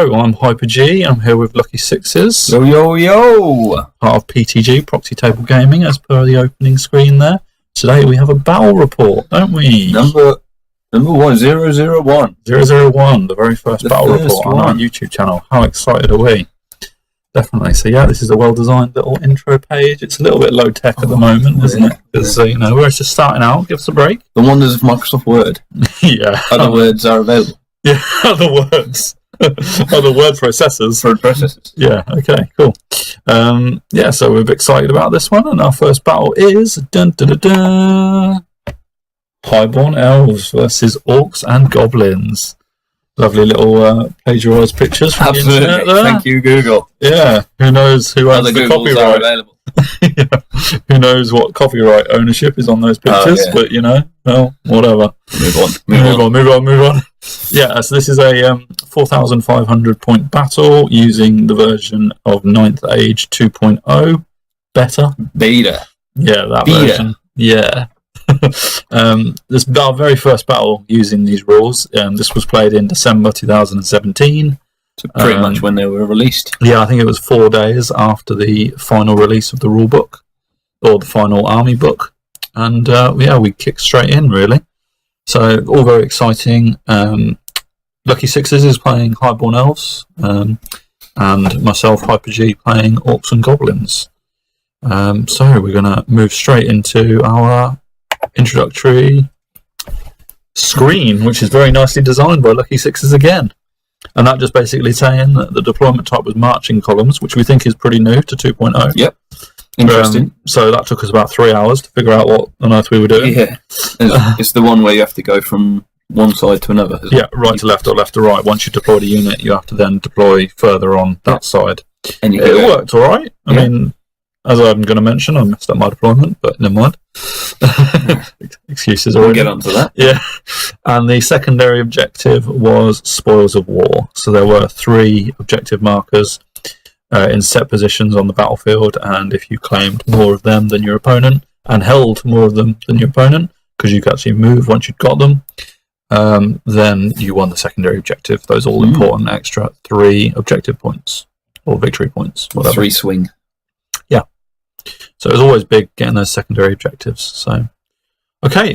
So, I'm Hyper G. I'm here with Lucky Sixes. Yo, yo, yo! Part of PTG, Proxy Table Gaming, as per the opening screen there. Today we have a battle report, don't we? Number 1001. 001, the very first battle report on our YouTube channel. How excited are we? Definitely. So yeah, this is a well-designed little intro page. It's a little bit low-tech at the moment, isn't it? Because, we're just starting out. Give us a break. The wonders of Microsoft Word. Yeah. Other words are available. Yeah, other words. Other word processors. Word processors. Yeah, okay, cool. So we're excited about this one, and our first battle is Highborn Elves versus Orcs and Goblins. Lovely little plagiarised pictures from Absolutely. the internet there. Thank you, Google. Yeah, who knows who owns the Googles copyright? are available. Yeah. Who knows what copyright ownership is on those pictures? Yeah. But well, whatever. Move on. Yeah, so this is a 4,500 point battle using the version of 9th Age 2.0 beta. Yeah, that version. Yeah. This is our very first battle using these rules. This was played in December 2017. So pretty much when they were released. Yeah, I think it was 4 days after the final release of the rule book, or the final army book. And we kicked straight in, really. So, all very exciting. Lucky Sixes is playing Highborn Elves, and myself, Hyper G, playing Orcs and Goblins. So, we're going to move straight into our introductory screen, which is very nicely designed by Lucky Sixes again. And that just basically saying that the deployment type was marching columns, which we think is pretty new to 2.0. Yep. Interesting. So that took us about 3 hours to figure out what on earth we were doing. Yeah. It's the one where you have to go from one side to another. Yeah, right to left or left to right. Once you deployed a unit, you have to then deploy further on that side. And it worked all right. I mean, as I'm going to mention, I messed up my deployment, but never mind. Excuses already. We'll get onto that. Yeah. And the secondary objective was Spoils of War. So there were 3 objective markers in set positions on the battlefield, and if you claimed more of them than your opponent, and held more of them than your opponent, because you could actually move once you'd got them, then you won the secondary objective. Those all important extra 3 objective points, or victory points, whatever. 3 swing. Yeah. So it was always big getting those secondary objectives. So, okay,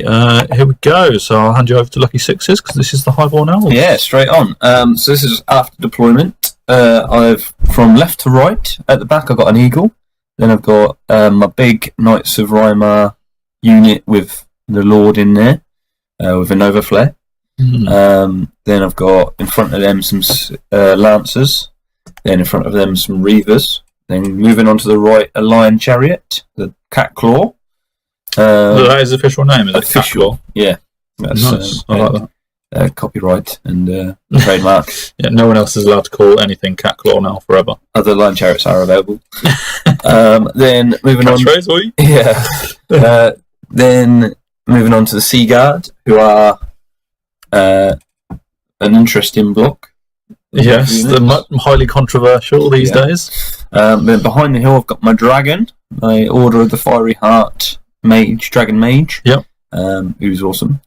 here we go. So I'll hand you over to Lucky Sixes, because this is the Highborn Elves. Yeah, straight on. So this is after deployment. I've, from left to right, at the back I've got an eagle. Then I've got my big Knights of Rymar unit with the Lord in there, with a Nova Flare. Then I've got in front of them some Lancers. Then in front of them some Reavers. Then moving on to the right, a Lion Chariot, the Cat Claw. That is the official name, is it? Official, yeah. That's, nice. I like that. Copyright and trademark. Yeah, no one else is allowed to call anything Cat Claw now forever. Other Lion Chariots are available. Then moving on. Yeah. Then moving on to the Sea Guard, who are an interesting block. Yes, they're highly controversial these days. Then behind the hill, I've got my dragon, my Order of the Fiery Heart Dragon Mage. Yep. Who's awesome.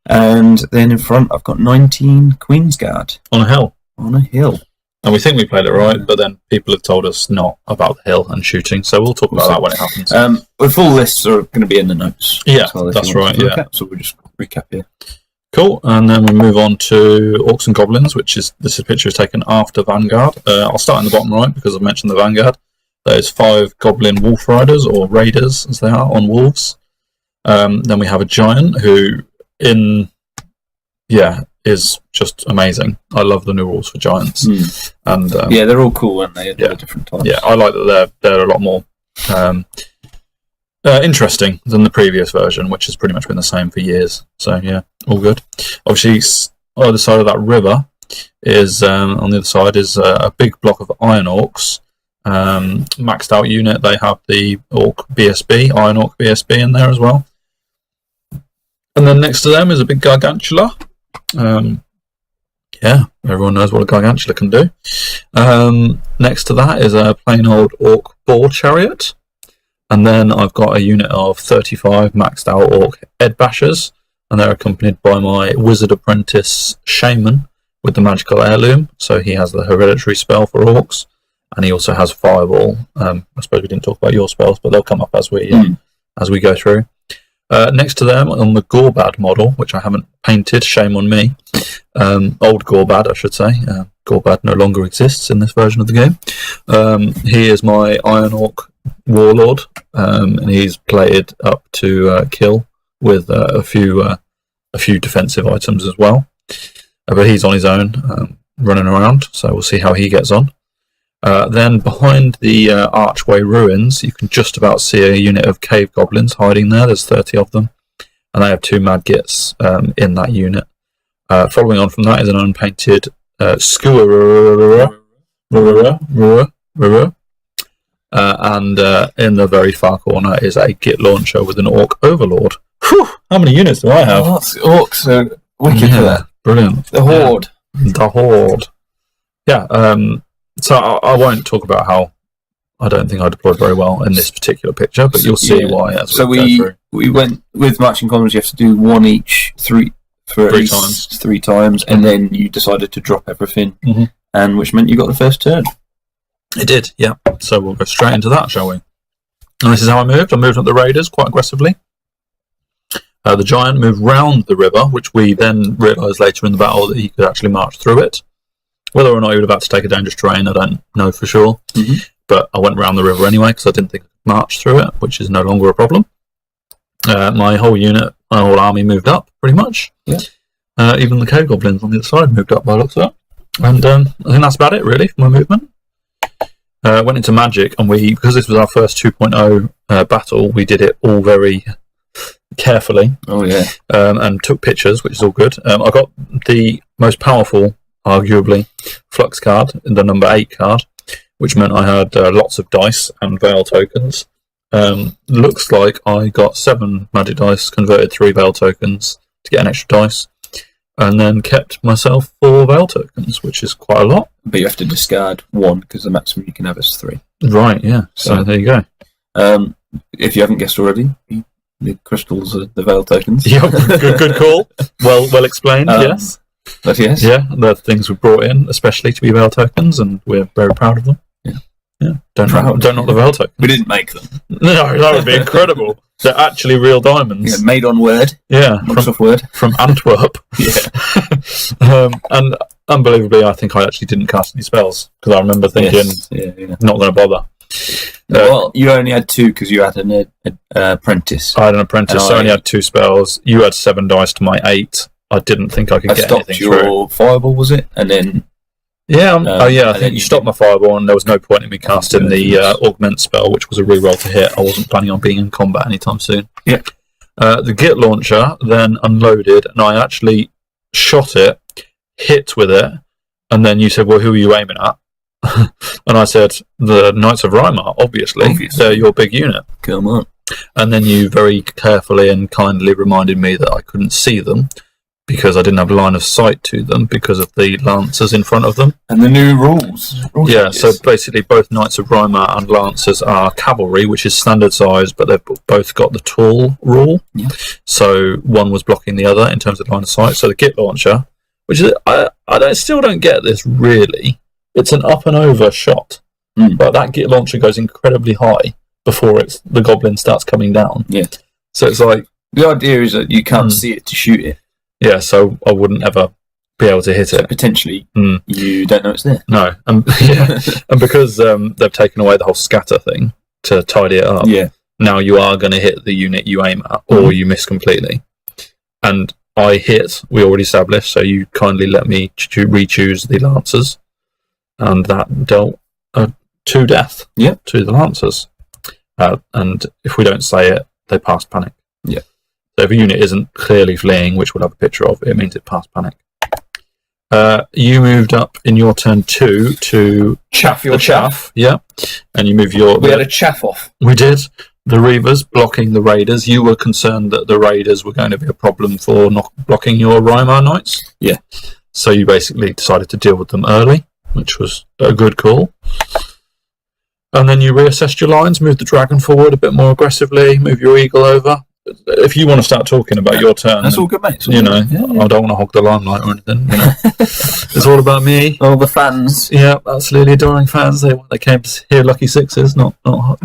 And then in front, I've got 19 Queen's Guard. On a hill. And we think we played it right, but then people have told us not about the hill and shooting, so we'll talk about that when it happens. The full lists are going to be in the notes. Yeah, that's right, yeah. So we'll just recap here. Cool, and then we move on to Orcs and Goblins, this picture is taken after Vanguard. I'll start in the bottom right because I've mentioned the Vanguard. There's 5 Goblin Wolf Riders, or Raiders as they are, on wolves. Then we have a Giant who is just amazing. I love the new rules for Giants. And they're all cool, aren't they? They're different types. Yeah, I like that they're a lot more interesting than the previous version, which has pretty much been the same for years. So yeah, all good. Obviously, on the other side of that river is a big block of Iron Orcs, maxed out unit. They have the Orc BSB, Iron Orc BSB in there as well. And then next to them is a big Gargantula. Everyone knows what a Gargantula can do. Next to that is a plain old Orc Boar Chariot. And then I've got a unit of 35 maxed out Orc Ed Bashers, and they're accompanied by my Wizard Apprentice Shaman with the magical heirloom, so he has the hereditary spell for orcs, and he also has fireball. I suppose we didn't talk about your spells, but they'll come up as we go through. Next to them, on the Gorbad model, which I haven't painted, shame on me. Old Gorbad, I should say. Gorbad no longer exists in this version of the game. He is my Iron Orc Warlord, and he's plated up to kill with a few defensive items as well. But he's on his own, running around, so we'll see how he gets on. Then behind the archway ruins, you can just about see a unit of cave goblins hiding there. There's 30 of them, and they have 2 mad gits in that unit. Following on from that is an unpainted skewer, and in the very far corner is a git launcher with an orc overlord. Whew, how many units do I have? Oh, orcs are wicked for that. Brilliant. The horde. The horde. Yeah. So I won't talk about how I don't think I deployed very well in this particular picture, but you'll see why. As we went with marching columns. You have to do one each, three times, and then you decided to drop everything, and which meant you got the first turn. It did, yeah. So we'll go straight into that, shall we? And this is how I moved. I moved up the raiders quite aggressively. The giant moved round the river, which we then realised later in the battle that he could actually march through it. Whether or not he was about to take a dangerous terrain, I don't know for sure. But I went round the river anyway because I didn't think I could march through it, which is no longer a problem. My whole unit, my whole army moved up pretty much. Yeah. Even the cave goblins on the other side moved up by the looks of it. And I think that's about it really for my movement. Went into magic, and because this was our first 2.0 battle, we did it all very carefully. Oh yeah. And took pictures, which is all good. I got the most powerful, arguably, flux card, the number 8 card, which meant I had lots of dice and veil tokens. Looks like I got 7 magic dice, converted 3 veil tokens to get an extra dice, and then kept myself 4 veil tokens, which is quite a lot. But you have to discard 1 because the maximum you can have is 3. Right, yeah. So there you go. If you haven't guessed already, the crystals are the veil tokens. Yeah, good call. Well explained. Yes. But yes. Yeah, the things we brought in, especially to be veil tokens, and we're very proud of them. Yeah. Don't knock the veil tokens. We didn't make them. No, that would be incredible. They're actually real diamonds. Yeah, made on Word. Yeah, Microsoft Word. From Antwerp. Yeah. And unbelievably, I think I actually didn't cast any spells because I remember thinking, not going to bother. Well, you only had 2 because you had an apprentice. I had an apprentice, so I only had 2 spells. You had 7 dice to my 8. I didn't think I could get anything through. Your fireball, was it? And then... Yeah, I think you stopped my fireball, and there was no point in me casting the augment spell, which was a reroll to hit. I wasn't planning on being in combat anytime soon. Yeah. The git launcher then unloaded, and I actually shot it, hit with it, and then you said, well, who are you aiming at? And I said, the Knights of Rymar, obviously. They're your big unit. Come on. And then you very carefully and kindly reminded me that I couldn't see them, because I didn't have line of sight to them because of the lancers in front of them. And the new rules. Yeah, so basically both Knights of Rymar and lancers are cavalry, which is standard size, but they've both got the tall rule. Yeah. So one was blocking the other in terms of line of sight. So the git launcher, which is, I still don't get this really. It's an up and over shot, but that git launcher goes incredibly high before the goblin starts coming down. Yeah. So it's like... The idea is that you can't see it to shoot it. Yeah, so I wouldn't ever be able to hit it. Potentially, you don't know it's there. No, and because they've taken away the whole scatter thing to tidy it up, now you are going to hit the unit you aim at, or you miss completely. And I hit, we already established, so you kindly let me re-choose the Lancers, and that dealt 2 death to the Lancers. And if we don't say it, they pass panic. Yeah. So if a unit isn't clearly fleeing, which we'll have a picture of, it means it passed panic. You moved up in your turn 2 to chaff your chaff. Yeah. And you move your... We had a chaff off. We did. The Reavers blocking the Raiders. You were concerned that the Raiders were going to be a problem for not blocking your Rymar Knights. Yeah. So you basically decided to deal with them early, which was a good call. And then you reassessed your lines, moved the dragon forward a bit more aggressively, move your eagle over. if you want to start talking about your turn, that's all good, mate. I don't want to hog the limelight or anything. It's all about me. All the fans. Yeah, absolutely adoring fans. They came to hear Lucky Sixes, not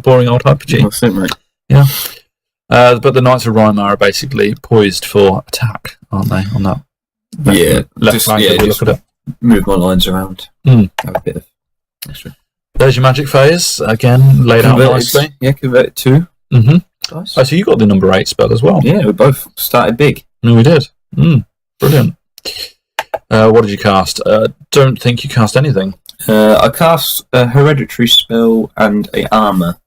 boring old Hyper-G. That's it, mate. Yeah. But the Knights of Rhyma are basically poised for attack, aren't they? On that left flank, if we look at it. Move my lines around. Have a bit of extra. There's your magic phase again, laid out nicely. Yeah, converted 2. Mm-hmm. Nice. Oh, so you got the number 8 spell as well? Yeah, we both started big. No, we did. Brilliant. What did you cast? Don't think you cast anything. I cast a hereditary spell and a armor.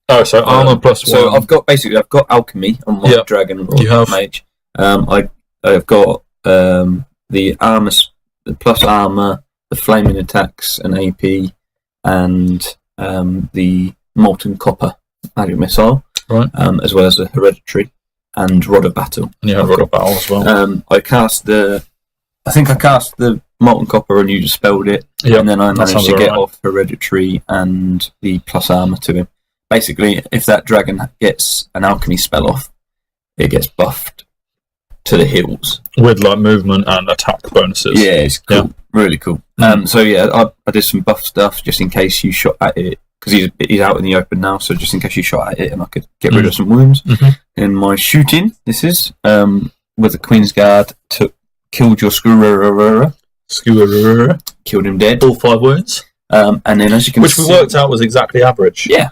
Oh, so armor plus 1. So I've got alchemy on my dragon or mage. I've got the armor, the plus armor, the flaming attacks and AP, and the molten copper magic missile, right? As well as the hereditary and rod of battle. And you have rod of battle as well. I cast the molten copper and you dispelled it, and then I managed to get off hereditary and the plus armor to him. Basically, if that dragon gets an alchemy spell off, it gets buffed to the hills with like movement and attack bonuses. Yeah, it's cool, really cool. So yeah, I did some buff stuff just in case you shot at it, because he's out in the open now. So just in case you shot at it, and I could get rid of some wounds. In my shooting, this is with the Queen's Guard, killed your Skewer, killed him dead, all 5 wounds. And then as you can see, we worked out was exactly average. Yeah.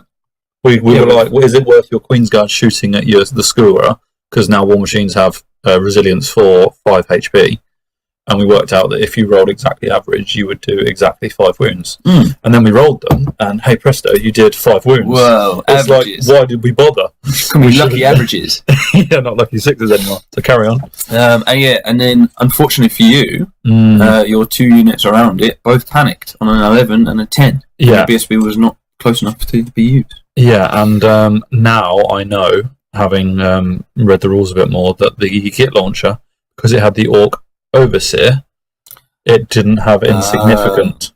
We were like, is it worth your Queen's Guard shooting at the Skewer? Because now War Machines have resilience for 5 HP. And we worked out that if you rolled exactly average, you would do exactly 5 wounds. And then we rolled them, and hey presto, you did 5 wounds. Whoa, it's averages. Like, why did we bother? Can we lucky averages? Yeah, not lucky 6s anymore. So carry on. And then unfortunately for you, your 2 units around it both panicked on an 11 and a 10. Yeah. The BSB was not close enough to be used. Yeah, and now I know, having read the rules a bit more, that the Git launcher, because it had the Orc Overseer, it didn't have insignificant.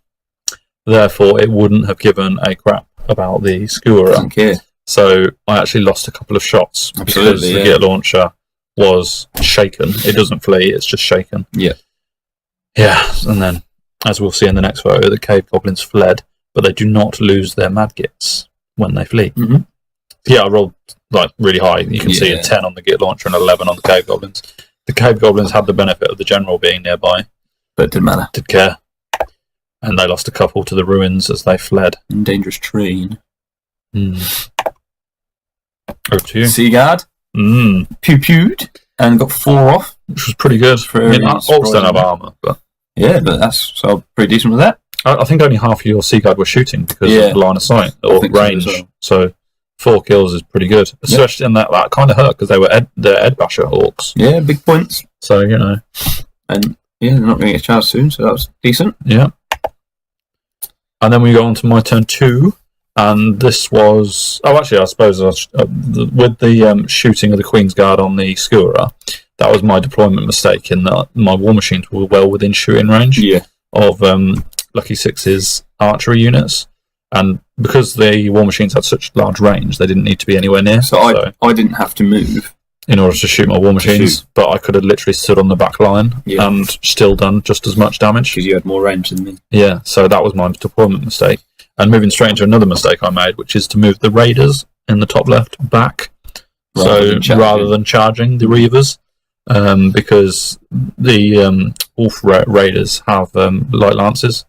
Therefore, it wouldn't have given a crap about the Skewer. Doesn't care. So I actually lost a couple of shots because the Git launcher was shaken. It doesn't flee; it's just shaken. Yeah. Yeah, and then, as we'll see in the next photo, the Cave Goblins fled, but they do not lose their Mad Gits when they flee. Yeah, I rolled like really high. You can see a 10 on the Git launcher and 11 on the Cave Goblins. The Cave Goblins had the benefit of the general being nearby, but it didn't matter. Didn't care. And they lost a couple to the ruins as they fled. Dangerous terrain. Over to you. Seaguard. Pew-pewed and got 4 off. Which was pretty good. Orcs don't have armour, but... Yeah, but that's pretty decent with that. I think only half of your Seaguard were shooting because of line of sight or range. So 4 kills is pretty good. Especially in that kind of hurt because they were the Ed Basher Orcs. Yeah, big points. So, you know. And they're not going to get charged soon, so that was decent. Yeah. And then we go on to my turn 2. And this was... Oh, actually, I suppose with the shooting of the Queen's Guard on the Skewer, that was my deployment mistake in that my War Machines were well within shooting range of Lucky Six's archery units. And because the War Machines had such large range, they didn't need to be anywhere near. So I didn't have to move in order to shoot my War Machines, but I could have literally stood on the back line and still done just as much damage. Because you had more range than me. Yeah, so that was my deployment mistake. And moving straight into another mistake I made, which is to move the Raiders in the top left back. Rather than charging the Reavers. Because the Wolf Raiders have light lances.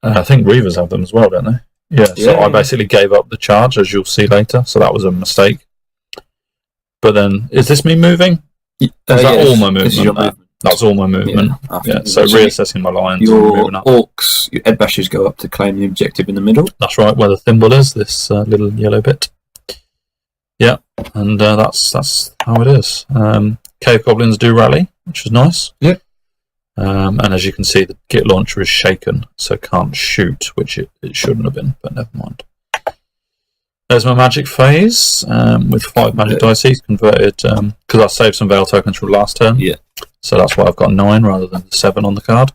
I think Reavers have them as well, don't they? Yeah, so I basically gave up the charge, as you'll see later, so that was a mistake. But then, is this me moving? Is that all my movement? That's all my movement. Yeah, so reassessing my lines and moving up. Orcs, your Ed Bashers go up to claim the objective in the middle. That's right, where the thimble is, this little yellow bit. Yeah, and that's how it is. Cave Goblins do rally, which is nice. Yeah. And as you can see, the Git launcher is shaken, so can't shoot, which it shouldn't have been, but never mind. There's my magic phase with 5 magic dice. He's converted because I saved some Veil tokens from last turn. Yeah. So that's why I've got 9 rather than 7 on the card.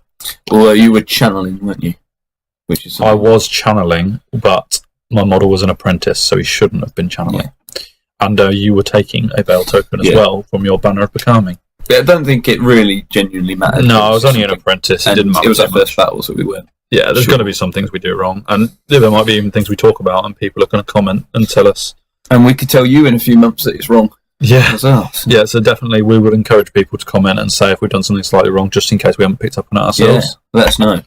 Well, you were channeling, weren't you? I was channeling, but my model was an apprentice, so he shouldn't have been channeling. And you were taking a Veil token as well from your Banner of Becoming. Yeah, I don't think it really genuinely mattered. No, I was only an apprentice. It didn't matter. It was our first battle, so we weren't. Yeah, there's going to be some things we do wrong. And there might be even things we talk about, and people are going to comment and tell us. And we could tell you in a few months that it's wrong. Yeah. As well. Yeah, so definitely we would encourage people to comment and say if we've done something slightly wrong, just in case we haven't picked up on it ourselves. Yeah, let us know.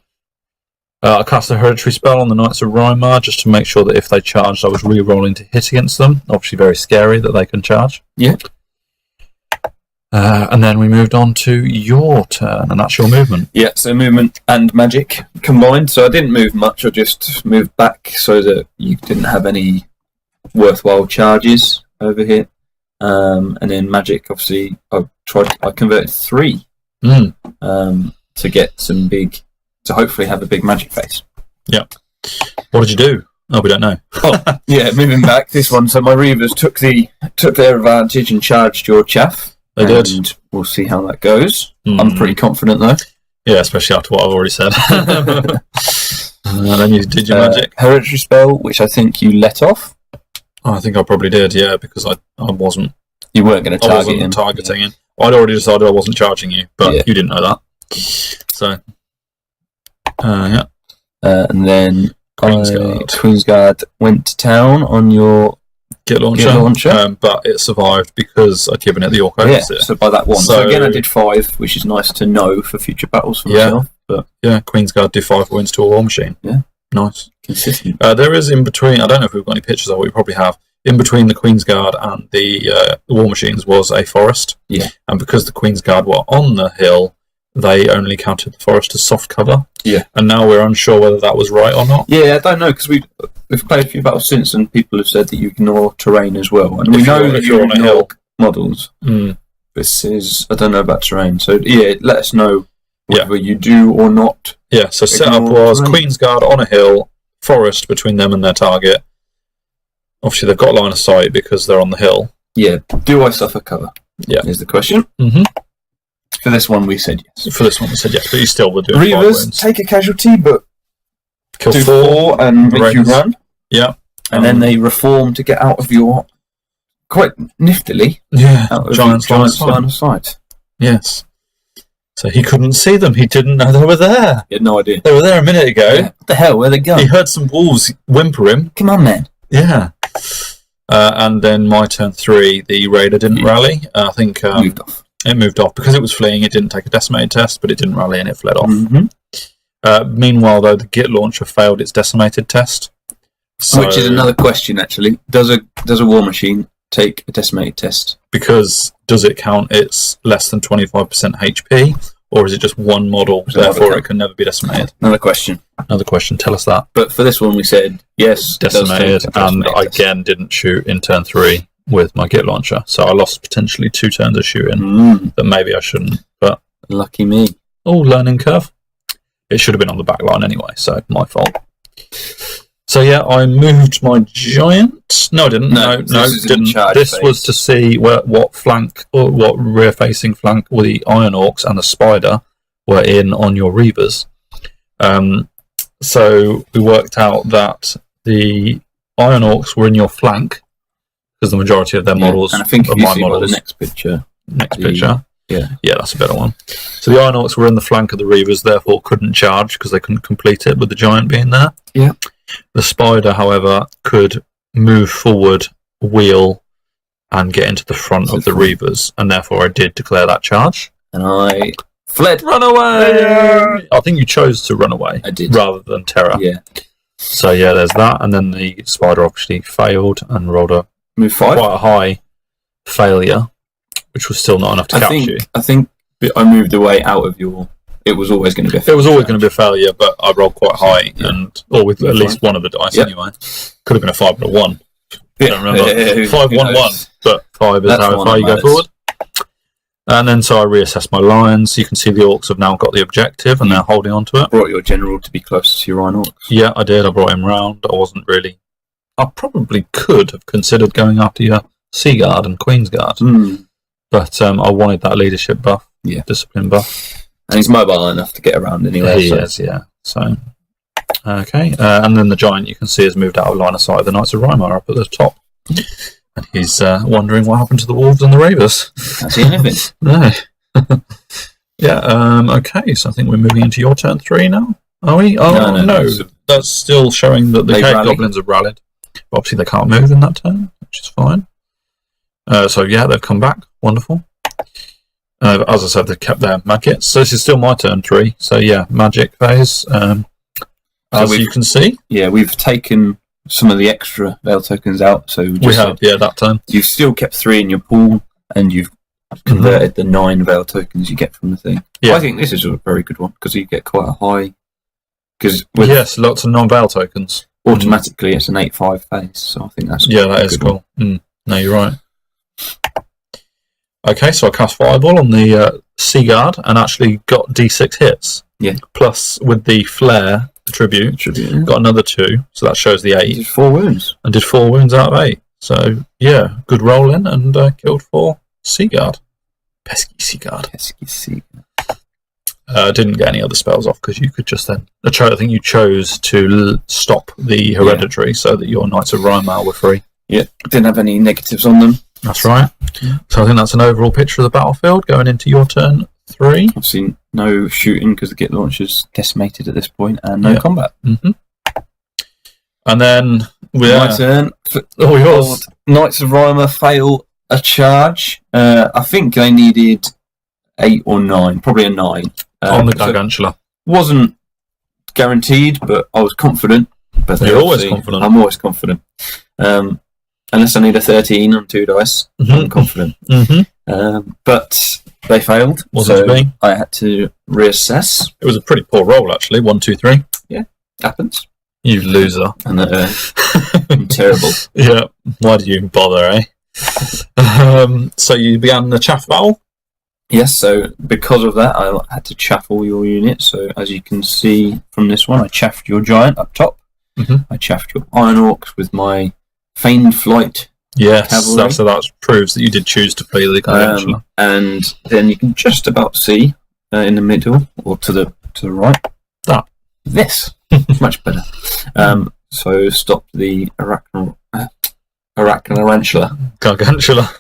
I cast a hereditary spell on the Knights of Rymar just to make sure that if they charged, I was re-rolling to hit against them. Obviously very scary that they can charge. Yeah. And then we moved on to your turn, and that's your movement. Yeah, so movement and magic combined. So I didn't move much, I just moved back so that you didn't have any worthwhile charges over here. And then magic, obviously, I converted 3 to get some big... to hopefully have a big magic face. Yeah. What did you do? Oh, we don't know. Yeah, moving back, this one. So my Reavers took their advantage and charged your chaff. They did. We'll see how that goes. I'm pretty confident, though. Yeah, especially after what I've already said. Then you did your magic. Hereditary spell, which I think you let off. Oh, I think I probably did, yeah, because I wasn't... You weren't going to target him. Targeting him. I'd already decided I wasn't charging you, but you didn't know that. So... yeah. And then Queensguard went to town on your Git launcher. But it survived because I'd given it the Orc Overseer. Yeah, so by that one. So again, I did 5, which is nice to know for future battles for myself. But yeah, Queensguard do 5 wins to a War Machine. Yeah. Nice. Consistent. There is in between, I don't know if we've got any pictures of it, we probably have. In between the Queensguard and the War Machines was a forest. Yeah. And because the Queensguard were on the hill, they only counted the forest as soft cover. Yeah. And now we're unsure whether that was right or not. Yeah, I don't know, because we've played a few battles since, and people have said that you ignore terrain as well. And we know that you're on a hill models. This is, I don't know about terrain. So, yeah, let us know whether you do or not. Yeah, so setup was Queensguard on a hill, forest between them and their target. Obviously, they've got line of sight because they're on the hill. Yeah. Do I suffer cover? Yeah. Is the question. Mm-hmm. For this one, we said yes. For this one, we said yes, but you still would do Reavers take a casualty, but kill do 4 and make you run. Yeah. And then they reform to get out of your... quite niftily. Yeah. Out of Giant's line of sight. Yes. So he couldn't see them. He didn't know they were there. He had no idea. They were there a minute ago. Yeah. What the hell? Where'd they go? He heard some wolves whimper him. Come on, man. Yeah. And then my turn 3, the raider didn't rally. I think moved off. It moved off because it was fleeing. It didn't take a decimated test, but it didn't rally and it fled off. Meanwhile, though, the Git launcher failed its decimated test, which is another question. Actually, does a War Machine take a decimated test? Because does it count its less than 25% HP, or is it just one model? Therefore, it can never be decimated. Another question. Tell us that. But for this one, we said yes, decimated, and I again didn't shoot in turn 3 with my Git launcher, so I lost potentially 2 turns of shooting that maybe I shouldn't. But lucky me. Oh, learning curve. It should have been on the back line anyway, so my fault. So yeah, I moved my giant. No, I didn't. No, didn't. This was to see what flank or what rear-facing flank or the Iron Orcs and the Spider were in on your Reavers. So we worked out that the Iron Orcs were in your flank because the majority of their models, and I think of you my see models, the next picture. Yeah, that's a better one. So the Iron Orcs were in the flank of the Reavers, therefore couldn't charge because they couldn't complete it with the giant being there. Yeah. The Spider, however, could move forward, wheel, and get into the front of the Reavers, and therefore I did declare that charge. And I fled. Run away! I think you chose to run away. I did. Rather than terror. Yeah. So yeah, there's that, and then the Spider obviously failed and rolled a move 5. Quite a high failure, which was still not enough to catch you. I think I moved away out of your... It was always going to be a failure. It was always going to be a failure, but I rolled quite high, or with at least one of the dice anyway. Could have been a 5 and a 1. I don't remember. 5, 1, 1, but 5 is how far you go forward. And then so I reassessed my lines. You can see the Orcs have now got the objective, and they're holding on to it. Brought your general to be closer to your Iron Orcs. Yeah, I did. I brought him round. I wasn't really... I probably could have considered going after your Sea Guard and Queen's Guard. But I wanted that leadership buff, discipline buff. And he's mobile enough to get around anyway. He is, yeah. So, okay. And then the giant, you can see, has moved out of line of sight of the Knights of Rymar up at the top. And he's wondering what happened to the wolves and the ravers. Can't see anything. No. Yeah, okay, so I think we're moving into your turn 3 now. Are we? Oh, no. That's still showing that the cave goblins have rallied. But obviously they can't move in that turn, which is fine. So yeah, they've come back. Wonderful. As I said, they've kept their maggots. So this is still my turn 3. So yeah, magic phase. As you can see. Yeah, we've taken some of the extra veil tokens out. So we have, that turn. You've still kept 3 in your pool, and you've converted the 9 veil tokens you get from the thing. Yeah. I think this is a very good one, because you get quite a high... Yes, lots of non-veil tokens. Automatically, it's an 8/5 phase, so I think that's that is cool. No, you're right. Okay, so I cast Fireball on the Sea Guard and actually got D6 hits. Yeah. Plus, with the Flare tribute, got another 2, so that shows the 8. Did 4 wounds. And did 4 wounds out of 8. So, yeah, good roll in and killed 4 Sea Guard. Pesky Sea Guard. Didn't get any other spells off because you could just then... I think you chose to stop the hereditary so that your Knights of Rymar were free. Yeah, didn't have any negatives on them. That's right. Yeah. So I think that's an overall picture of the battlefield going into your turn 3. Obviously, no shooting because the Git launcher's decimated at this point, and no combat. And then... My turn. Yours. Knights of Rymar fail a charge. I think they needed 8 or 9, probably a 9. On the Gargantula. Wasn't guaranteed, but I was confident. But you're always confident. I'm always confident. Unless I need a 13 on 2 dice, I'm confident. But they failed, I had to reassess. It was a pretty poor roll, actually. 1, 2, 3. Yeah, happens. You loser. And I'm terrible. Yeah, why did you even bother, eh? So you began the chaff battle? Yes, so because of that, I had to chaff all your units. So as you can see from this one, I chaffed your giant up top. I chaffed your Iron Orcs with my Feigned Flight cavalry. So that proves that you did choose to play the Gargantula. And then you can just about see in the middle, or to the right, this. Much better. So stop the Arachnorantula. Gargantula.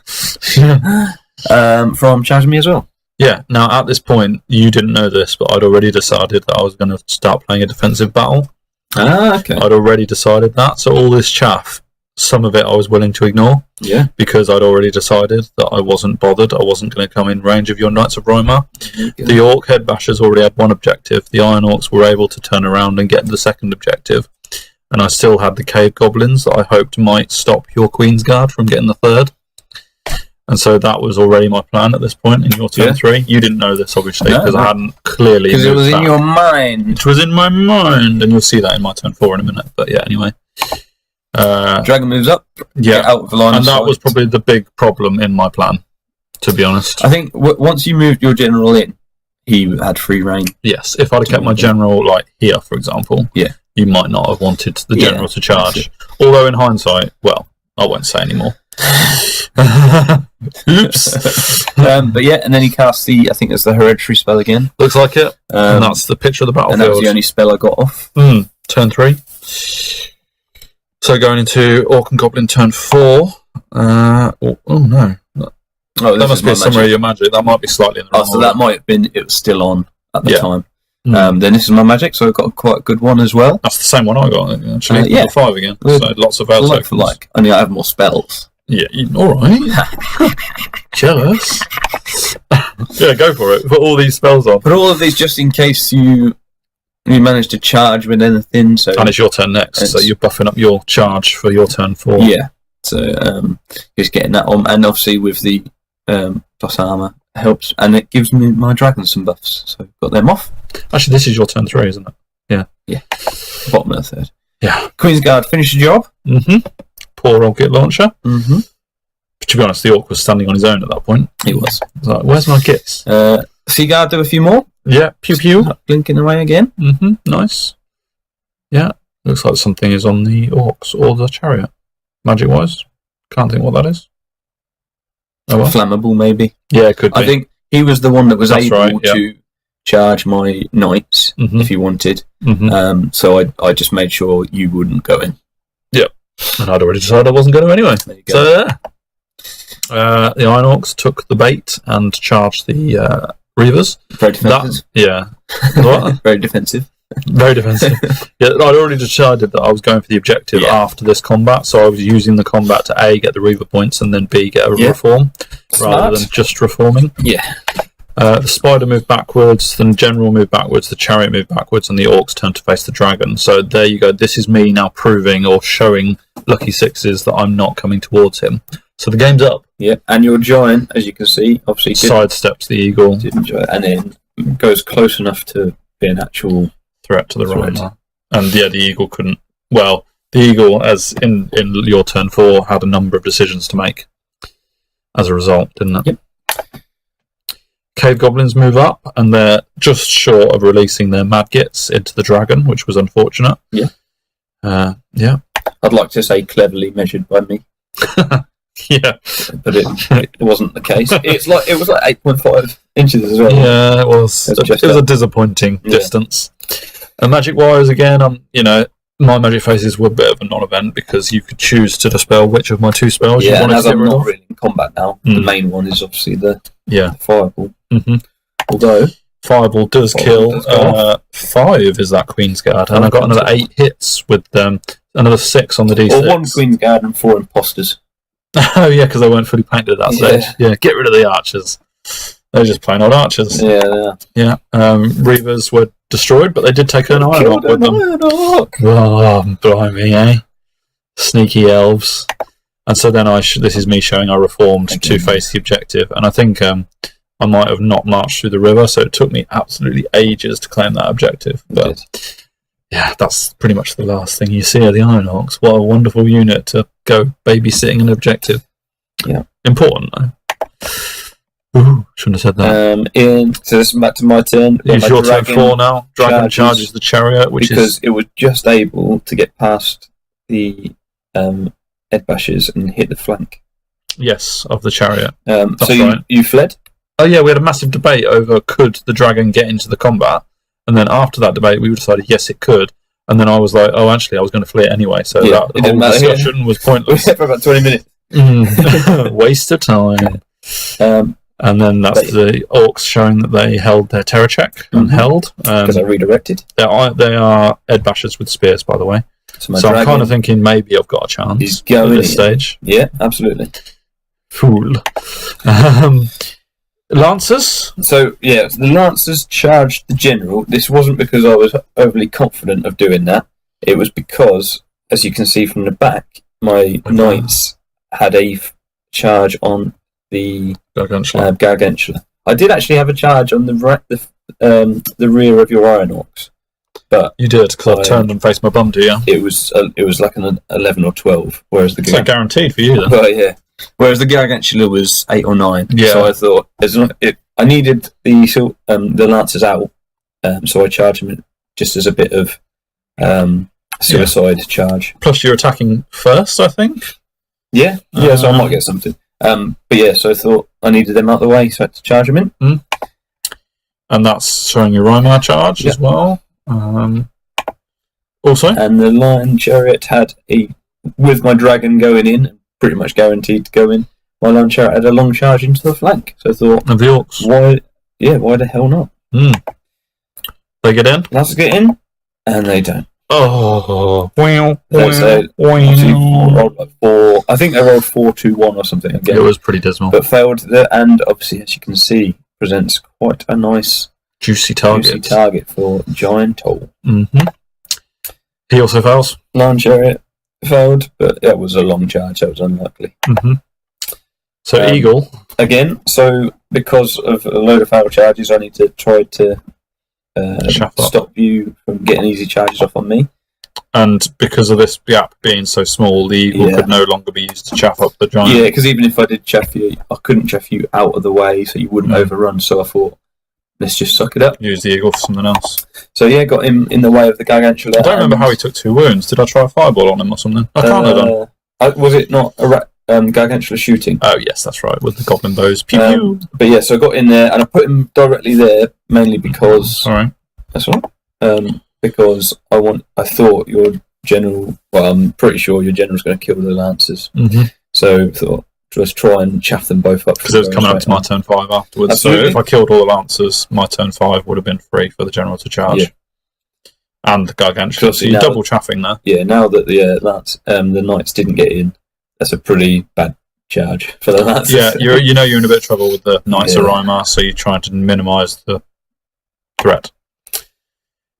From charging me as well. Yeah, now at this point, you didn't know this, but I'd already decided that I was going to start playing a defensive battle. Okay. I'd already decided that, so all this chaff, some of it I was willing to ignore. Yeah. Because I'd already decided that I wasn't bothered, I wasn't going to come in range of your Knights of Rymar. The Orc Head Bashers already had one objective, the Iron Orcs were able to turn around and get the second objective. And I still had the Cave Goblins that I hoped might stop your Queen's Guard from getting the third. And so that was already my plan at this point in your turn 3. You didn't know this, obviously, because I hadn't clearly... Because it was in your mind. It was in my mind, and you'll see that in my turn 4 in a minute. But yeah, anyway. Dragon moves up. Yeah, out of the line and that was probably the big problem in my plan, to be honest. I think once you moved your general in, he had free reign. Yes, if I'd have kept my general like here, for example, you might not have wanted the general to charge. Although in hindsight, well, I won't say anymore. Oops. But yeah, and then he cast I think it's the hereditary spell again. Looks like it. And that's the picture of the battlefield. And that was the only spell I got off. Turn 3. So going into Orc and Goblin turn 4. Oh no. That must be a summary of your magic. That might be slightly in the wrong so that might have been, it was still on at the time. Mm. Then this is my magic, so I've got quite a good one as well. That's the same one I got, actually. Yeah. 5 again. So lots of veil tokens. Like, only I have more spells. Yeah, alright. Jealous. Yeah, go for it. Put all these spells on. Put all of these just in case you manage to charge with anything. So and it's your turn next, so you're buffing up your charge for your turn 4. Yeah. So just getting that on, and obviously with the plus armour helps, and it gives me my dragons some buffs. So I've got them off. Actually, this is your turn 3, isn't it? Yeah. Yeah. Bottom of the third. Yeah. Queen's Guard, finish the job. Poor old Git launcher. To be honest, the Orc was standing on his own at that point. He was. Like, where's my Gits? Sea Guard, do a few more. Yeah, pew pew. Blinking away again. Nice. Yeah, looks like something is on the Orcs or the chariot. Magic wise. Can't think what that is. Oh, well. Flammable, maybe. Yeah, it could be. I think he was the one that was able to charge my knights if he wanted. So I just made sure you wouldn't go in. Yep. And I'd already decided I wasn't going to anyway. There you go. So, yeah. The Iron Orcs took the bait and charged the Reavers. Very defensive. What? Very defensive. Very defensive. Yeah, I'd already decided that I was going for the objective after this combat, so I was using the combat to A, get the Reaver points, and then B, get a reform, rather than just reforming. Yeah. The Spider moved backwards, the General moved backwards, the Chariot moved backwards, and the Orcs turned to face the Dragon. So there you go. This is me now proving or showing Lucky Sixes that I'm not coming towards him. So the game's up. Yeah, and your Giant, as you can see, obviously sidesteps the Eagle. And then goes close enough to be an actual threat to the Rhino. And yeah, the Eagle couldn't... Well, the Eagle, as in your turn 4, had a number of decisions to make as a result, didn't it? Yep. Cave Goblins move up, and they're just short of releasing their Madgits into the Dragon, which was unfortunate. Yeah. Yeah. I'd like to say cleverly measured by me. Yeah. But it wasn't the case. It was like 8.5 inches as well. Yeah, it was. It was a disappointing distance. And Magic Wires, again, my Magic Faces were a bit of a non-event because you could choose to dispel which of my 2 spells you wanted to get rid of. I'm not really in combat now. The main one is obviously the Fireball. Mm-hmm. Although Fireball does kill 5 is that Queen's Guard, and I got another 8 hits with another 6 on the D6. Or 1 Queen's Guard and 4 Imposters. Oh yeah, because they weren't fully painted at that stage. Yeah, get rid of the archers. They're just plain old archers. Yeah. Reavers were destroyed, but they did take an Iron Orc with them. Oh, blimey, eh? Sneaky elves. And so then this is me showing I reformed to face the objective, and I think I might have not marched through the river, so it took me absolutely ages to claim that objective. But yeah, that's pretty much the last thing you see of the Iron Orcs. What a wonderful unit to go babysitting an objective. Yeah. Important, though. Ooh, shouldn't have said that. So this is back to my turn. It's your turn 4 now. Dragon charges the Chariot, because it was just able to get past the head bashes and hit the flank. Yes, of the Chariot. So you fled? Oh yeah, we had a massive debate over could the dragon get into the combat, and then after that debate we decided yes it could, and then I was like, oh actually I was going to flee it anyway, so that whole discussion was pointless. We were for about 20 minutes. Waste of time. And then that's the Orcs showing that they held their terror check and held. Because I redirected. They are Ed Bashers with spears, by the way. So I'm kind of thinking maybe I've got a chance at this stage. Yeah, absolutely. Fool. Lancers? So, yeah, the Lancers charged the General. This wasn't because I was overly confident of doing that. It was because, as you can see from the back, my Knights had a charge on the Gargantula. I did actually have a charge on the rear of your Iron Orcs. But you did, because I turned and faced my bum, do you? It was like an 11 or 12, whereas the... It's not guaranteed for you, then. Well, yeah. Whereas the Gargantula was 8 or 9. Yeah. So I thought I needed the Lancers out, so I charged them just as a bit of suicide charge. Plus you're attacking first, I think? Yeah, so I might get something. But yeah, so I thought I needed them out of the way, so I had to charge them in. And that's showing your Rhino charge as well. Also? And the Lion Chariot had with my Dragon going in, pretty much guaranteed to go in, my Lion Chariot had a long charge into the flank. So I thought... Of the Orcs? Why the hell not? They get in? Let's get in, and they don't. Oh, I think they rolled 4-2-1 or something again. It was pretty dismal. But failed, and obviously, as you can see, presents quite a nice juicy target for Giant Toll. He also fails. Lion Chariot failed, but that was a long charge, that was unlikely. So Eagle. Again, so because of a load of foul charges, I need to try to stop you from getting easy charges off on me. And because of this gap being so small, the Eagle could no longer be used to chaff up the Giant. Yeah, because even if I did chaff you, I couldn't chaff you out of the way, so you wouldn't overrun, so I thought, let's just suck it up. Use the Eagle for something else. So yeah, got him in the way of the Gargantula. I don't remember how he took 2 wounds. Did I try a fireball on him or something? I can't have done. Was it not a Gargantula shooting? Oh yes, that's right, with the Goblin bows. Pew pew. But yeah, so I got in there, and I put him directly there, mainly because... Sorry. That's all right. Because I thought your general. Well, I'm pretty sure your general's going to kill the lancers. Mm-hmm. So thought just try and chaff them both up because it was coming up to my turn 5 afterwards. Absolutely. So if I killed all the lancers, my turn 5 would have been free for the general to charge. Yeah. And the gargantuan. So you're double chaffing there. Yeah. Now that the knights didn't get in, that's a pretty bad charge for the lancers. Yeah, you're in a bit of trouble with the Knights of Rima, so you're trying to minimise the threat.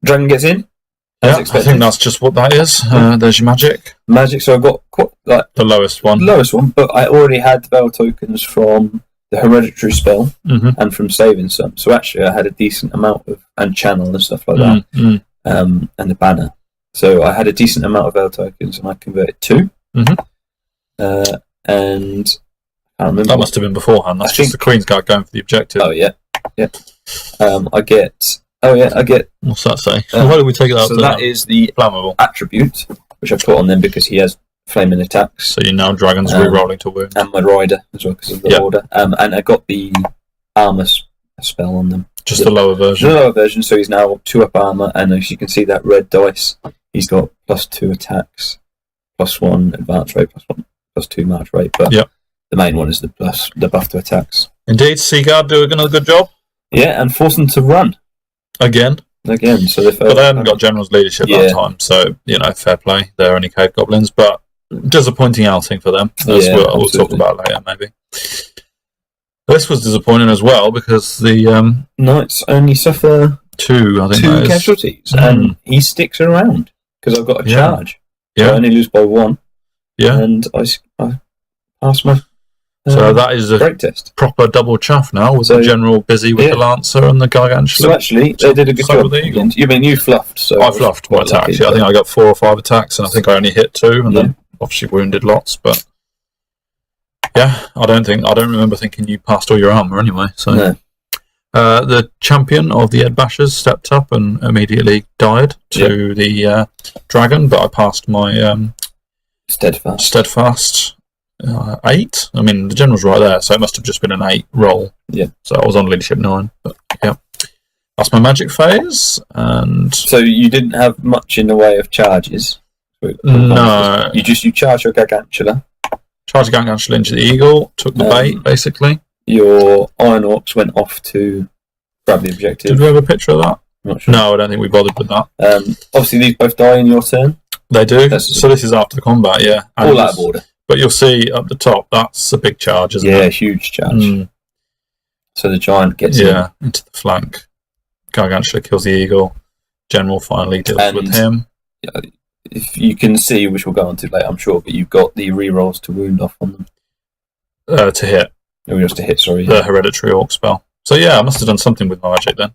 Dragon gets in. Yeah, I think that's just what that is. There's your magic. Magic. So I've got the lowest one. But I already had veil tokens from the hereditary spell and from saving some. So actually, I had a decent amount and channel and stuff like that, and the banner. So I had a decent amount of veil tokens, and I converted 2. And I can't remember. That must have been beforehand. That's just the Queen's Guard going for the objective. Oh yeah. I get. What's that say? Why did we take it out? So that is the flammable attribute, which I put on them because he has flaming attacks. So you now dragons re-rolling to wound. And my rider as well because of the order. And I got the armor spell on them. Just the lower version. The lower version. So he's now 2 up armor, and as you can see that red dice, he's got +2 attacks, +1 advance rate, +2 march rate. But the main one is the buff to attacks. Indeed, Seaguard doing another good job. Yeah, and force them to run. Again. So but they hadn't got General's leadership that time, so, fair play. They're only cave goblins, but disappointing outing for them, as we'll talk about later, maybe. This was disappointing as well, because the Knights only suffer 2, I think 2 casualties, and he sticks around, because I've got a charge. So I only lose by 1. Yeah. And I pass my... So that is a break test. Proper double chaff now, with the general busy with the lancer and the gargantuan. So actually, they did a good job. You fluffed. So I fluffed my attacks. I think I got 4 or 5 attacks, and I think I only hit 2, and then obviously wounded lots. But yeah, I don't remember thinking you passed all your armor anyway. So the champion of the Ed Bashers stepped up and immediately died to the dragon, but I passed my steadfast. 8. I mean, the general's right there, so it must have just been an 8 roll. Yeah. So I was on leadership 9, but yeah. That's my magic phase, and so you didn't have much in the way of charges. No. You charged your gargantula. Charged the gargantula into the eagle, took the bait basically. Your Iron Orcs went off to grab the objective. Did we have a picture of that? Not sure. No, I don't think we bothered with that. Obviously, these both die in your turn. They do. So this is after the combat, yeah. And all out of order. But you'll see up the top, that's a big charge, isn't it? Yeah, huge charge. So the giant gets into the flank. Gargantula kills the eagle. General finally deals with him. If you can see, which we'll go on to later, I'm sure, but you've got the rerolls to wound off on them. To hit. Rerolls to hit, sorry. The hereditary orc spell. So yeah, I must have done something with my magic then.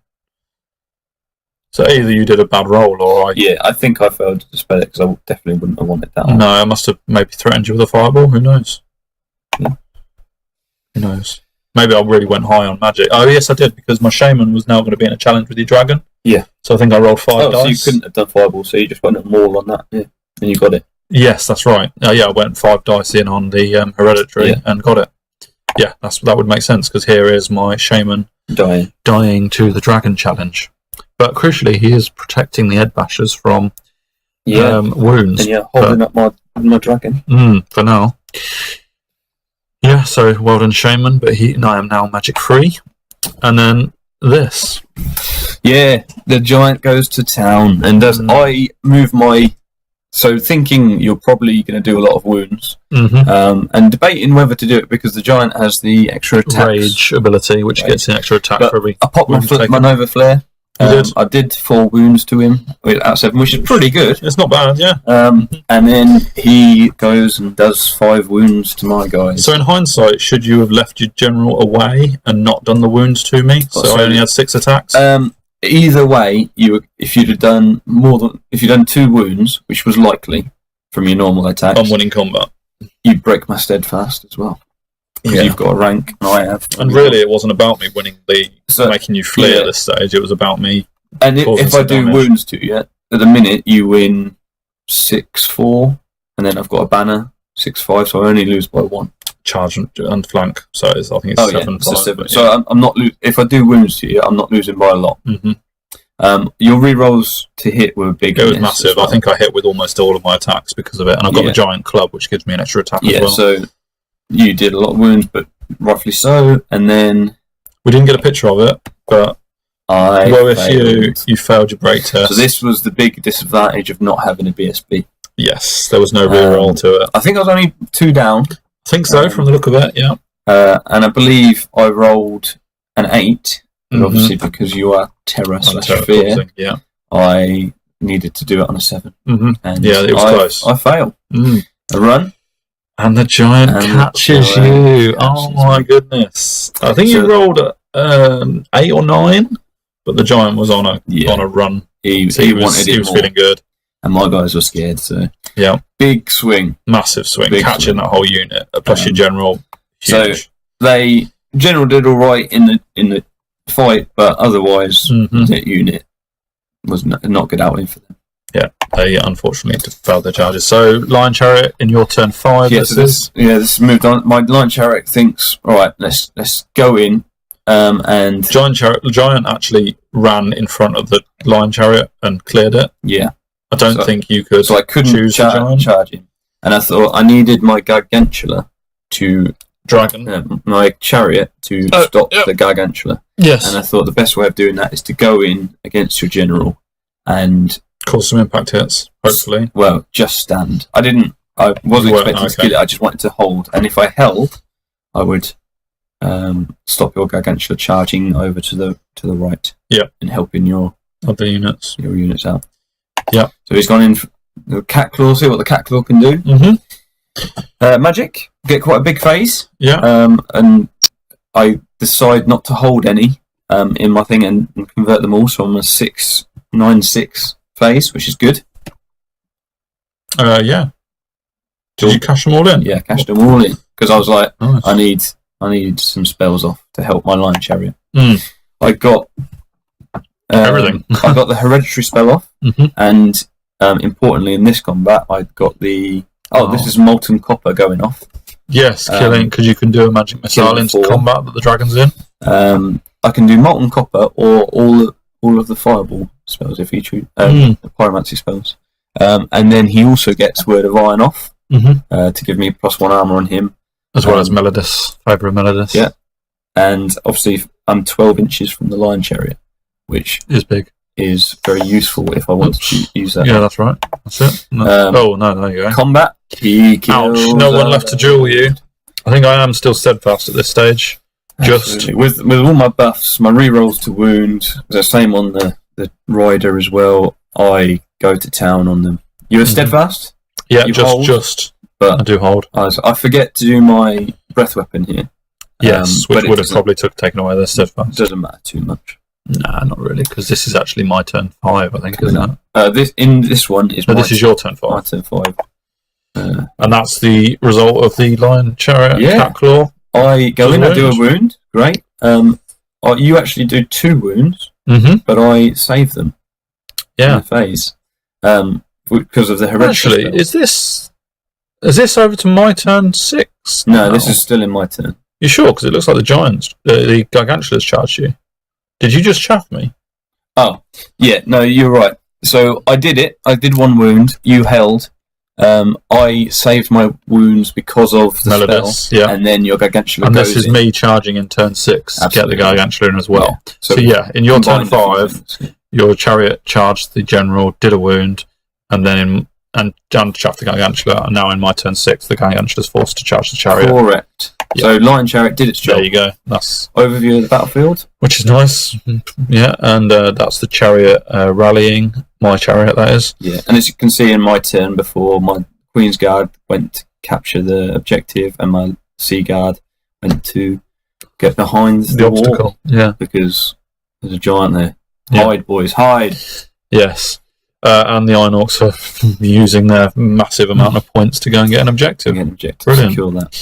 So either you did a bad roll, or I... Yeah, I think I failed to dispel it, because I definitely wouldn't have wanted that. No, I must have maybe threatened you with a fireball. Who knows? Yeah. Who knows? Maybe I really went high on magic. Oh, yes, I did, because my shaman was now going to be in a challenge with your dragon. Yeah. So I think I rolled 5 dice. So you couldn't have done fireball, so you just went more on that, and you got it. Yes, that's right. I went 5 dice in on the hereditary and got it. Yeah, that would make sense, because here is my shaman dying to the dragon challenge. But crucially, he is protecting the Ed Bashers from wounds. And holding up my dragon. For now. Yeah, so well done, Shaman, but I am now magic free. And then this. Yeah, the giant goes to town, and I move my... So thinking you're probably going to do a lot of wounds, and debating whether to do it because the giant has the extra attacks. Rage ability, which gets an extra attack for every... I popped my Nova Flare. I did 4 wounds to him out of 7, which is pretty good. It's not bad, yeah. And then he goes and does 5 wounds to my guys. So in hindsight, should you have left your general away and not done the wounds to me? So I only had 6 attacks? Either way, if you'd done 2 wounds, which was likely from your normal attacks, on winning combat, you'd break my steadfast as well. Because you've got a rank, and I have. And really, it wasn't about me winning making you flee at this stage. It was about me. And if I do wounds to you, at the minute you win 6-4, and then I've got a banner 6-5, so I only lose by 1. Charge and flank, so I think it's 7. So I'm not. If I do wounds to you, I'm not losing by a lot. Your rerolls to hit were big. It was massive. I think I hit with almost all of my attacks because of it, and I've got the giant club, which gives me an extra attack as well. So you did a lot of wounds, but rightfully so. And then we didn't get a picture of it, but you failed your break test. So this was the big disadvantage of not having a BSB. Yes, there was no reroll to it. I think I was only 2 down. I think so, from the look of it. Yeah. And I believe I rolled an 8. And obviously, because you are terror/fear, I needed to do it on a 7. And it was close. I fail. A run. And the giant catches you. Oh my goodness. I think you rolled 8 or 9, but the giant was on a run. He was feeling good. And my guys were scared, so... Yeah. Big swing. Massive swing. Catching that whole unit, plus your general. Huge. So, general did alright in the fight, but otherwise, the unit was not good outing for them. Yeah, they unfortunately failed their charges. So, Lion Chariot in your turn 5. This moved on. My Lion Chariot thinks, alright, let's go in. And Giant actually ran in front of the Lion Chariot and cleared it. Yeah. I don't think you could. So I couldn't choose charge him. And I thought I needed my Gargantula to... my chariot to stop the Gargantula. Yes. And I thought the best way of doing that is to go in against your general and... cause some impact hits, hopefully. Well, just stand. I wasn't expecting to kill it, I just wanted to hold. And if I held, I would stop your Gargantula charging over to the right. Yeah. And helping your other units. Your units out. Yeah. So he's gone in for the Cat Claw, see what the Cat Claw can do. Magic, get quite a big phase. Yeah. And I decide not to hold any in my thing and convert them all, so I'm a 6/9/6 phase, which is good. Yeah. Did you cash them all in? Yeah, cashed them all in because I was like, I need some spells off to help my Lion Chariot. I got everything. I got the hereditary spell off, and importantly in this combat, I got the this is molten copper going off. Yes, killing because you can do a magic missile into combat that the dragon's in. I can do molten copper or all of the fireball spells if you choose the pyromancy spells, and then he also gets Word of Iron off to give me +1 armor on him, as well as Melodus, Fibre of Melodus. Yeah, and obviously I'm 12 inches from the Lion Chariot, which is big. Is very useful if I want to use that. Yeah, that's right. That's it. No. There you go. Combat. Ouch! No one left to duel you. I think I am still steadfast at this stage. Just with all my buffs, my rerolls to wound, the same on the rider as well. I go to town on them. You are steadfast? Yeah, just. But I do hold. I forget to do my breath weapon here. Yes, which would have probably taken away the steadfast. Doesn't matter too much. Nah, not really, because this is actually my turn 5, I think, isn't it? This one is. This is your turn 5. My turn 5. And that's the result of the Lion Chariot Cat Claw. I go in, I do a wound. Great. You actually do 2 wounds, but I save them. Yeah. In the phase. Because of the hereditary. Actually, is this over to my turn 6? No, this is still in my turn. You sure? Because it looks like the Gargantula's charged you. Did you just chaff me? Oh, yeah, no, you're right. So I did it. I did 1 wound. You held. I saved my wounds because of the spell. And then your Gargantula and goes this is in. Me charging in turn 6 to get the Gargantula in as well. Yeah. So in your turn 5, your chariot charged the general, did a wound, and then chaffed the Gargantula, and now in my turn 6, the Gargantula's forced to charge the chariot. Correct. Yeah. So Lion Chariot did its job. There you go. That's overview of the battlefield, which is nice. Yeah, and that's the chariot rallying. My chariot, that is. Yeah, and as you can see in my turn before, my Queen's Guard went to capture the objective, and my Sea Guard went to get behind the obstacle. Wall. Yeah, because there's a giant there. Hide, boys, hide. Yes. And the Iron Orcs are using their massive amount of points to go and get an objective. Brilliant. Secure that.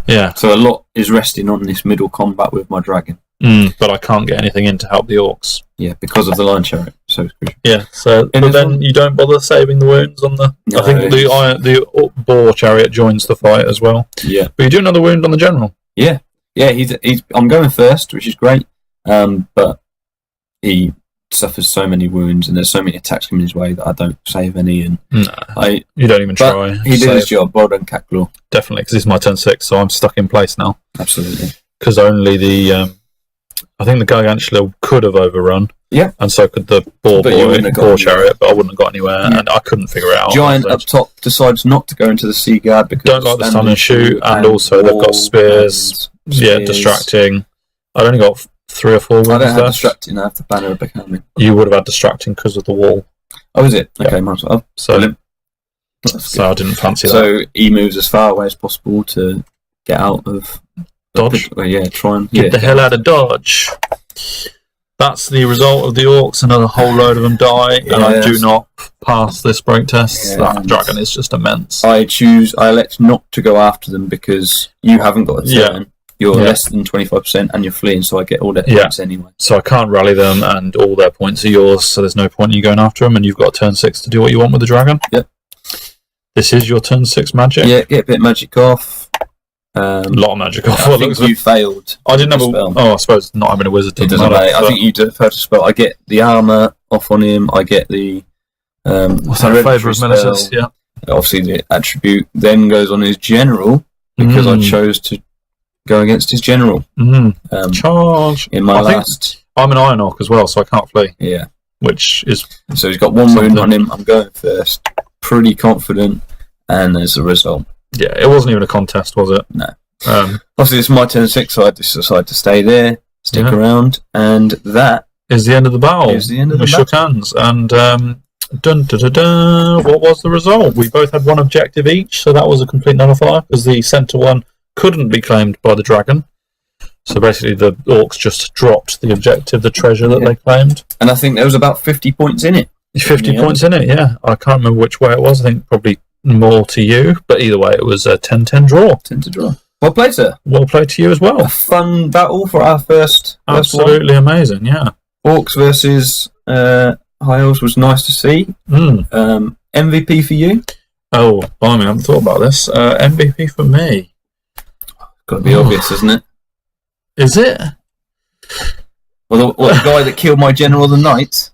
Yeah. So a lot is resting on this middle combat with my dragon. But I can't get anything in to help the Orcs. Yeah, because of the Lion Chariot. So it's crucial. Yeah. So, but then you don't bother saving the wounds on the. No, I think the Boar Chariot joins the fight as well. Yeah. But you do another wound on the general. Yeah. Yeah. He's. I'm going first, which is great. But he suffers so many wounds and there's so many attacks coming his way that I don't save any. And you don't even try. He did his job. Well done, Catclaw. Definitely, because it's my turn 6, so I'm stuck in place now. Absolutely. Because only the I think the Gargantula could have overrun. Yeah. And so could the Boar Chariot, but I wouldn't have got anywhere, and I couldn't figure it out. Giant up top decides not to go into the Sea Guard because don't like the Stand and Shoot, and also they've got spears. Yeah, distracting. I've only got 3 or 4 wounds I don't have left. distracting. I have the Banner of Becoming. You would have had distracting because of the wall. Oh, is it? Yeah. Okay, might as well. So I didn't fancy that. So he moves as far away as possible to get out of dodge. Try and get the hell out of dodge. That's the result of the Orcs. Another whole load of them die, and I do not pass this break test. That dragon is just immense. I elect not to go after them because you haven't got a turn. You're less than 25% and you're fleeing, so I get all their points anyway. So I can't rally them, and all their points are yours, so there's no point in you going after them, and you've got a turn 6 to do what you want with the dragon. Yep. This is your turn 6 magic. Yeah, get a bit of magic off. A lot of magic off. I think you failed. I didn't have a spell. Oh, I suppose not having a wizard. It doesn't matter. I think you deferred to spell. I get the armour off on him. I get the what's that? Favour of Menaces. Yeah. Obviously, the attribute then goes on his general because I chose to go against his general. Charge in my last. I'm an Iron Orc as well, so I can't flee. Yeah. Which is so he's got 1 wound on him. I'm going first. Pretty confident, and as a result. Yeah, it wasn't even a contest, was it? No. Obviously, it's my turn 6, so I just decided to stay there, stick around, and that is the end of the battle. We shook hands, and what was the result? We both had 1 objective each, so that was a complete nullifier, because the centre one couldn't be claimed by the dragon. So basically, the Orcs just dropped the objective, the treasure that they claimed. And I think there was about 50 points in it. 50 points in it, yeah. I can't remember which way it was. I think probably more to you, but either way, it was a 10-10 draw. 10 to draw. Well played, sir. Well played to you as well. A fun battle for our first Absolutely one. Amazing, yeah. Orcs versus High Elves was nice to see. MVP for you? Oh, I haven't thought about this. MVP for me. Got to be obvious, isn't it? Is it? Well, the guy that killed my general the knight.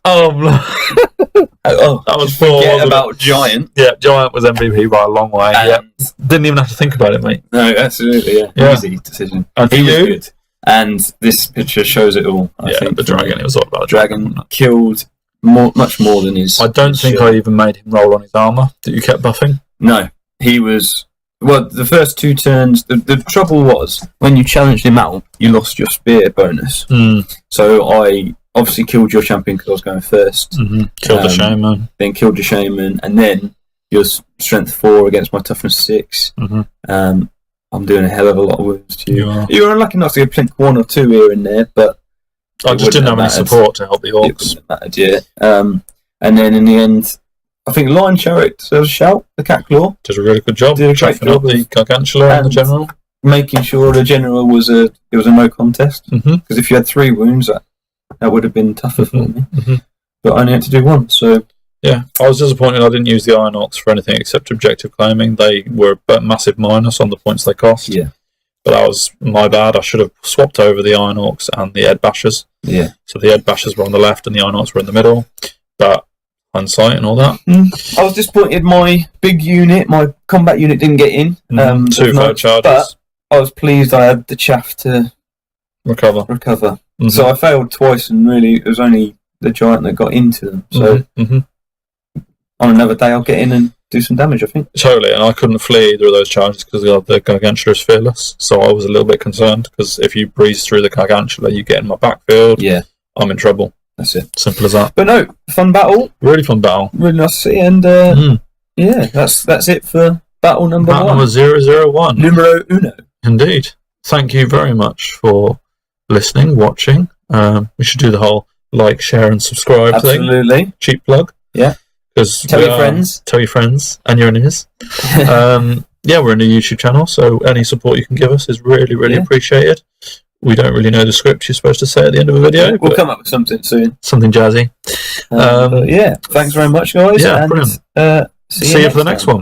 That was poor. Forget about Giant. Yeah, Giant was MVP by a long way. Didn't even have to think about it, mate. No, absolutely, yeah. Easy decision. And he was good. And this picture shows it all. I think the dragon. It was all about the dragon. Killed much more than his. I don't think I even made him roll on his armour that you kept buffing. No, he was. Well, the first 2 turns, the trouble was, when you challenged him out, you lost your spear bonus. So I obviously killed your champion because I was going first. Killed the shaman. Then killed the shaman, and then your strength 4 against my toughness 6. I'm doing a hell of a lot of wounds to you. You were unlucky enough to get plink 1 or 2 here and there, but... I just didn't have any support to help the Orcs. It wouldn't have mattered, yeah. And then in the end... I think Lion Chariot deserves a shout, the Catclaw. Did a really good job. Did a great job. The Gargantula and the General. Making sure the General was a no contest. Because if you had 3 wounds, that would have been tougher for me. But I only had to do 1, so... Yeah, I was disappointed I didn't use the Iron Orcs for anything except objective claiming. They were a massive minus on the points they cost. Yeah. But that was my bad. I should have swapped over the Iron Orcs and the Ed Bashers. Yeah. So the Ed Bashers were on the left and the Iron Orcs were in the middle. But... hindsight and all that. I was disappointed my big unit, my combat unit didn't get in. 2 float charges. But I was pleased I had the chaff to recover. So I failed twice and really it was only the giant that got into them. So on another day I'll get in and do some damage, I think. Totally, and I couldn't flee either of those charges because the Gargantula is fearless. So I was a little bit concerned because if you breeze through the Gargantula, you get in my backfield. Yeah. I'm in trouble. That's it. Simple as that. But no, fun battle. Really fun battle. Really nice to see. And yeah, that's it for battle number 1. Battle number 001. Numero uno. Indeed. Thank you very much for listening, watching. We should do the whole like, share, and subscribe thing. Absolutely. Cheap plug. Yeah. Tell your friends and your enemies. Yeah, we're in a YouTube channel, so any support you can give us is really, really appreciated. We don't really know the script you're supposed to say at the end of a video. We'll come up with something soon. Something jazzy. Yeah, thanks very much, guys. Yeah, brilliant. See you for the next one.